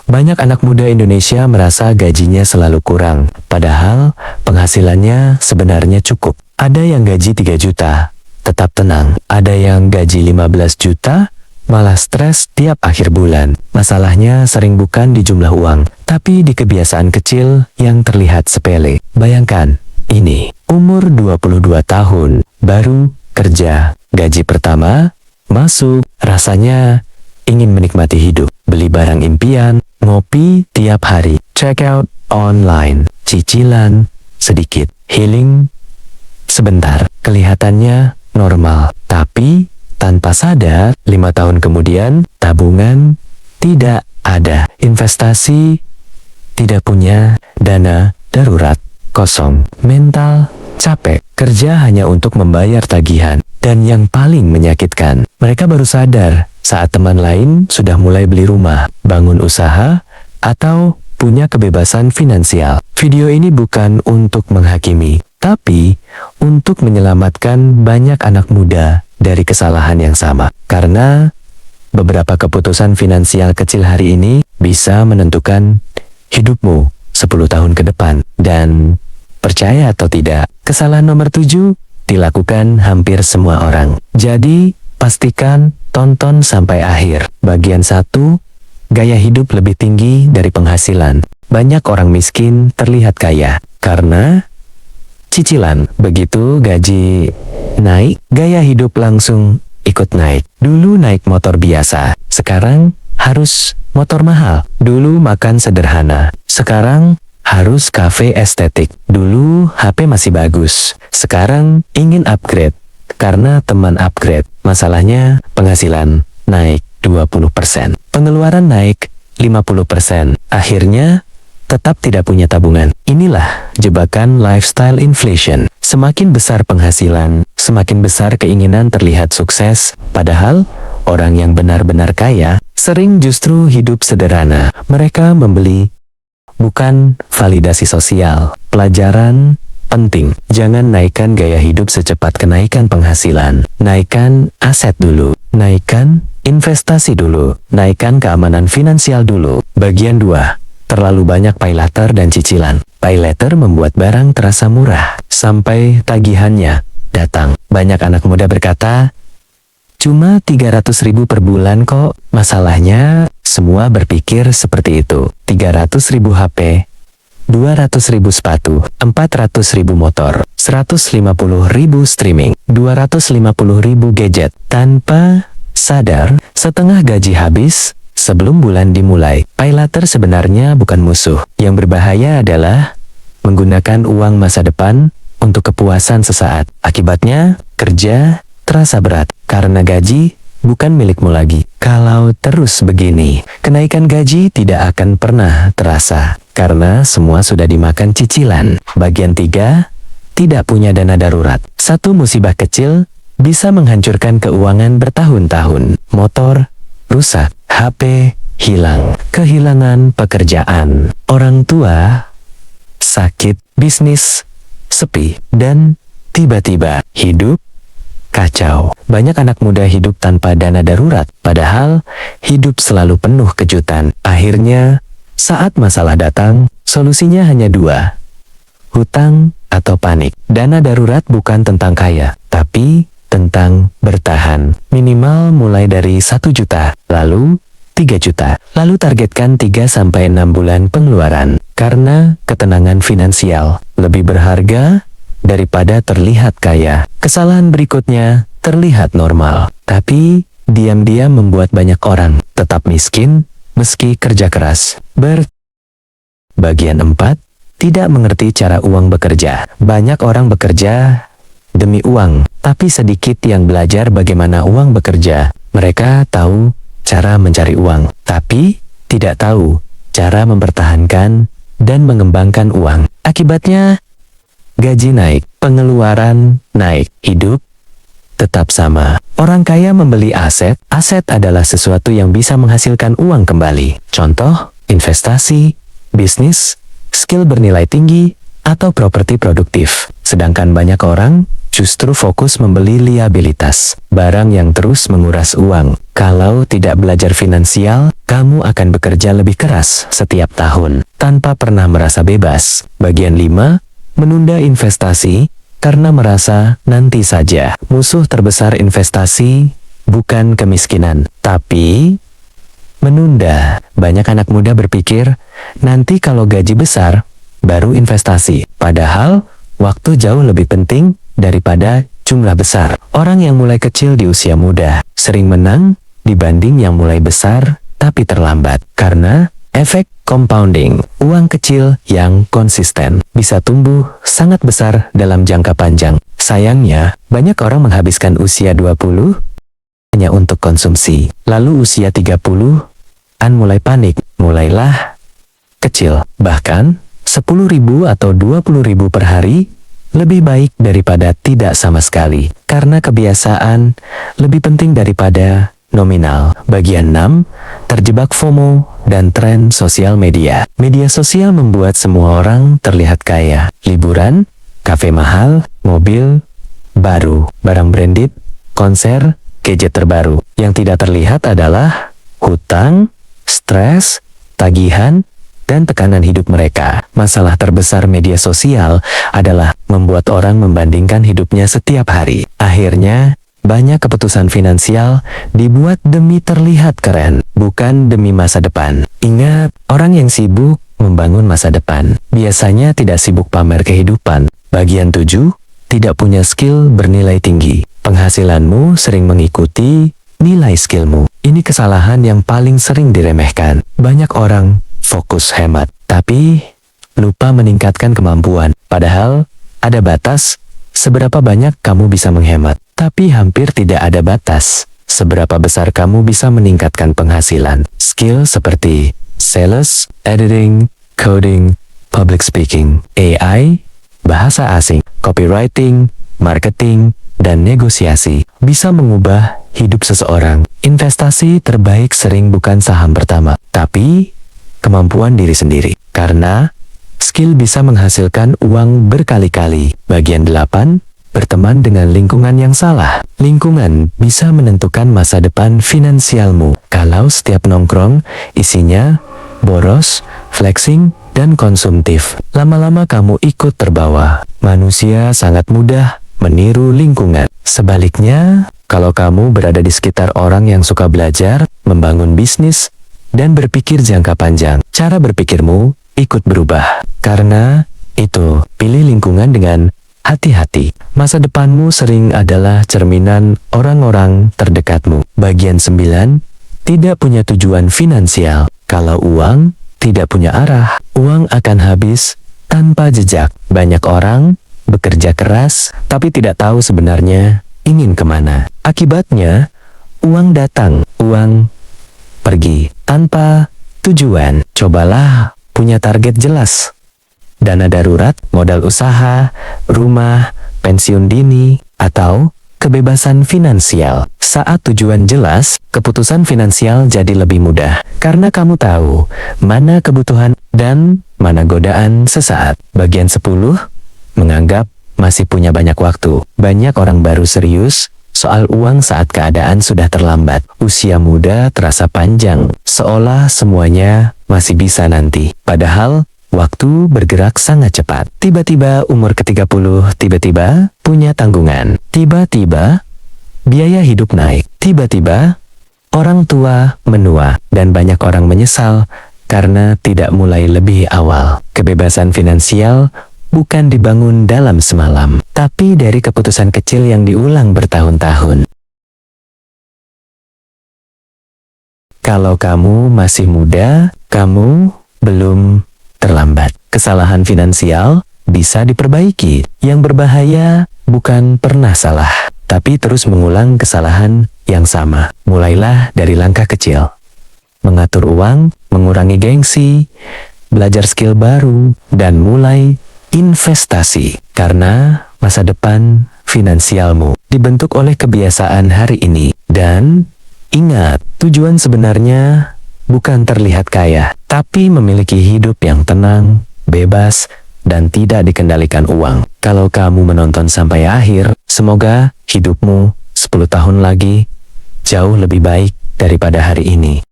Banyak anak muda Indonesia merasa gajinya selalu kurang, padahal penghasilannya sebenarnya cukup. Ada yang gaji 3 juta, tetap tenang. Ada yang gaji 15 juta, malah stres tiap akhir bulan. Masalahnya sering bukan di jumlah uang, tapi di kebiasaan kecil yang terlihat sepele. Bayangkan, ini umur 22 tahun, baru kerja, gaji pertama, masuk, rasanya ingin menikmati hidup, beli barang impian, ngopi tiap hari, check out online, cicilan sedikit, healing sebentar, kelihatannya normal, tapi tanpa sadar, 5 tahun kemudian, tabungan tidak ada, investasi tidak punya, dana darurat kosong, mental capek, kerja hanya untuk membayar tagihan, dan yang paling menyakitkan, mereka baru sadar saat teman lain sudah mulai beli rumah, bangun usaha, atau punya kebebasan finansial. Video ini bukan untuk menghakimi, tapi untuk menyelamatkan banyak anak muda dari kesalahan yang sama. Karena beberapa keputusan finansial kecil hari ini bisa menentukan hidupmu 10 tahun ke depan. Dan percaya atau tidak, kesalahan nomor 7 dilakukan hampir semua orang. Jadi, pastikan tonton sampai akhir. Bagian 1, gaya hidup lebih tinggi dari penghasilan. Banyak orang miskin terlihat kaya karena cicilan. Begitu gaji naik, gaya hidup langsung ikut naik. Dulu naik motor biasa, sekarang harus motor mahal. Dulu makan sederhana, sekarang harus kafe estetik. Dulu HP masih bagus, sekarang ingin upgrade karena teman upgrade. Masalahnya penghasilan naik 20%, pengeluaran naik 50%. Akhirnya tetap tidak punya tabungan. Inilah jebakan lifestyle inflation. Semakin besar penghasilan, semakin besar keinginan terlihat sukses. Padahal orang yang benar-benar kaya sering justru hidup sederhana. Mereka membeli bukan validasi sosial. Pelajaran penting. Jangan naikkan gaya hidup secepat kenaikan penghasilan. Naikkan aset dulu. Naikkan investasi dulu. Naikkan keamanan finansial dulu. Bagian 2. Terlalu banyak pay later dan cicilan. Pay later membuat barang terasa murah sampai tagihannya datang. Banyak anak muda berkata, cuma 300.000 per bulan kok. Masalahnya, semua berpikir seperti itu. 300.000 HP, 200.000 sepatu, 400.000 motor, 150.000 streaming, 250.000 gadget. Tanpa sadar, setengah gaji habis sebelum bulan dimulai. Pay later sebenarnya bukan musuh. Yang berbahaya adalah menggunakan uang masa depan untuk kepuasan sesaat. Akibatnya, kerja terasa berat karena gaji bukan milikmu lagi. Kalau terus begini, kenaikan gaji tidak akan pernah terasa karena semua sudah dimakan cicilan. Bagian 3, tidak punya dana darurat. Satu musibah kecil bisa menghancurkan keuangan bertahun-tahun. Motor rusak, HP hilang, kehilangan pekerjaan, orang tua sakit, bisnis sepi, dan tiba-tiba hidup kacau. Banyak anak muda hidup tanpa dana darurat, padahal hidup selalu penuh kejutan. Akhirnya, saat masalah datang, solusinya hanya 2. Hutang atau panik. Dana darurat bukan tentang kaya, tapi tentang bertahan. Minimal mulai dari 1 juta, lalu 3 juta. Lalu targetkan 3-6 bulan pengeluaran. Karena ketenangan finansial lebih berharga daripada terlihat kaya. Kesalahan berikutnya terlihat normal, tapi diam-diam membuat banyak orang tetap miskin meski kerja keras. Bagian 4, tidak mengerti cara uang bekerja. Banyak orang bekerja demi uang, tapi sedikit yang belajar bagaimana uang bekerja. Mereka tahu cara mencari uang, tapi tidak tahu cara mempertahankan dan mengembangkan uang. Akibatnya, gaji naik, pengeluaran naik, hidup tetap sama. Orang kaya membeli aset. Aset adalah sesuatu yang bisa menghasilkan uang kembali. Contoh, investasi, bisnis, skill bernilai tinggi, atau properti produktif. Sedangkan banyak orang justru fokus membeli liabilitas, barang yang terus menguras uang. Kalau tidak belajar finansial, kamu akan bekerja lebih keras setiap tahun, tanpa pernah merasa bebas. Bagian 5. Menunda investasi, karena merasa nanti saja. Musuh terbesar investasi, bukan kemiskinan, tapi menunda. Banyak anak muda berpikir, nanti kalau gaji besar, baru investasi. Padahal, waktu jauh lebih penting daripada jumlah besar. Orang yang mulai kecil di usia muda sering menang dibanding yang mulai besar tapi terlambat. Karena efek compounding, uang kecil yang konsisten bisa tumbuh sangat besar dalam jangka panjang. Sayangnya, banyak orang menghabiskan usia 20 hanya untuk konsumsi. Lalu usia 30-an mulai panik. Mulailah kecil. Bahkan 10.000 atau 20.000 per hari lebih baik daripada tidak sama sekali, karena kebiasaan lebih penting daripada nominal. Bagian 6. Terjebak FOMO dan tren sosial media. Media sosial membuat semua orang terlihat kaya. Liburan, kafe mahal, mobil baru, barang branded, konser, gadget terbaru. Yang tidak terlihat adalah hutang, stres, tagihan, dan tekanan hidup mereka. Masalah terbesar media sosial adalah membuat orang membandingkan hidupnya setiap hari. Akhirnya, banyak keputusan finansial dibuat demi terlihat keren, bukan demi masa depan. Ingat, orang yang sibuk membangun masa depan biasanya tidak sibuk pamer kehidupan. Bagian 7. Tidak punya skill bernilai tinggi. Penghasilanmu sering mengikuti nilai skillmu. Ini kesalahan yang paling sering diremehkan. Banyak orang fokus hemat, tapi lupa meningkatkan kemampuan. Padahal, ada batas seberapa banyak kamu bisa menghemat. Tapi hampir tidak ada batas seberapa besar kamu bisa meningkatkan penghasilan. Skill seperti sales, editing, coding, public speaking, AI, bahasa asing, copywriting, marketing, dan negosiasi bisa mengubah hidup seseorang. Investasi terbaik sering bukan saham pertama, tapi kemampuan diri sendiri. Karena skill bisa menghasilkan uang berkali-kali. Bagian 8. Berteman dengan lingkungan yang salah. Lingkungan bisa menentukan masa depan finansialmu. Kalau setiap nongkrong isinya boros, flexing, dan konsumtif, lama-lama kamu ikut terbawa. Manusia sangat mudah meniru lingkungan. Sebaliknya, kalau kamu berada di sekitar orang yang suka belajar, membangun bisnis, dan berpikir jangka panjang, cara berpikirmu ikut berubah. Karena itu, pilih lingkungan dengan hati-hati. Masa depanmu sering adalah cerminan orang-orang terdekatmu. Bagian 9. Tidak punya tujuan finansial. Kalau uang tidak punya arah, uang akan habis tanpa jejak. Banyak orang bekerja keras, tapi tidak tahu sebenarnya ingin kemana. Akibatnya, uang datang, uang pergi tanpa tujuan. Cobalah punya target jelas. Dana darurat, modal usaha, rumah, pensiun dini, atau kebebasan finansial. Saat tujuan jelas, keputusan finansial jadi lebih mudah. Karena kamu tahu mana kebutuhan dan mana godaan sesaat. Bagian 10. Menganggap masih punya banyak waktu. Banyak orang baru serius soal uang saat keadaan sudah terlambat. Usia muda terasa panjang, seolah semuanya masih bisa nanti. Padahal, waktu bergerak sangat cepat. Tiba-tiba umur ke-30, tiba-tiba punya tanggungan. Tiba-tiba biaya hidup naik. Tiba-tiba orang tua menua. Dan banyak orang menyesal karena tidak mulai lebih awal. Kebebasan finansial bukan dibangun dalam semalam, tapi dari keputusan kecil yang diulang bertahun-tahun. Kalau kamu masih muda, kamu belum terlambat. Kesalahan finansial bisa diperbaiki. Yang berbahaya bukan pernah salah, tapi terus mengulang kesalahan yang sama. Mulailah dari langkah kecil. Mengatur uang, mengurangi gengsi, belajar skill baru, dan mulai investasi. Karena masa depan finansialmu dibentuk oleh kebiasaan hari ini. Dan ingat, tujuan sebenarnya bukan terlihat kaya, tapi memiliki hidup yang tenang, bebas, dan tidak dikendalikan uang. Kalau kamu menonton sampai akhir, Semoga hidupmu 10 tahun lagi jauh lebih baik daripada hari ini.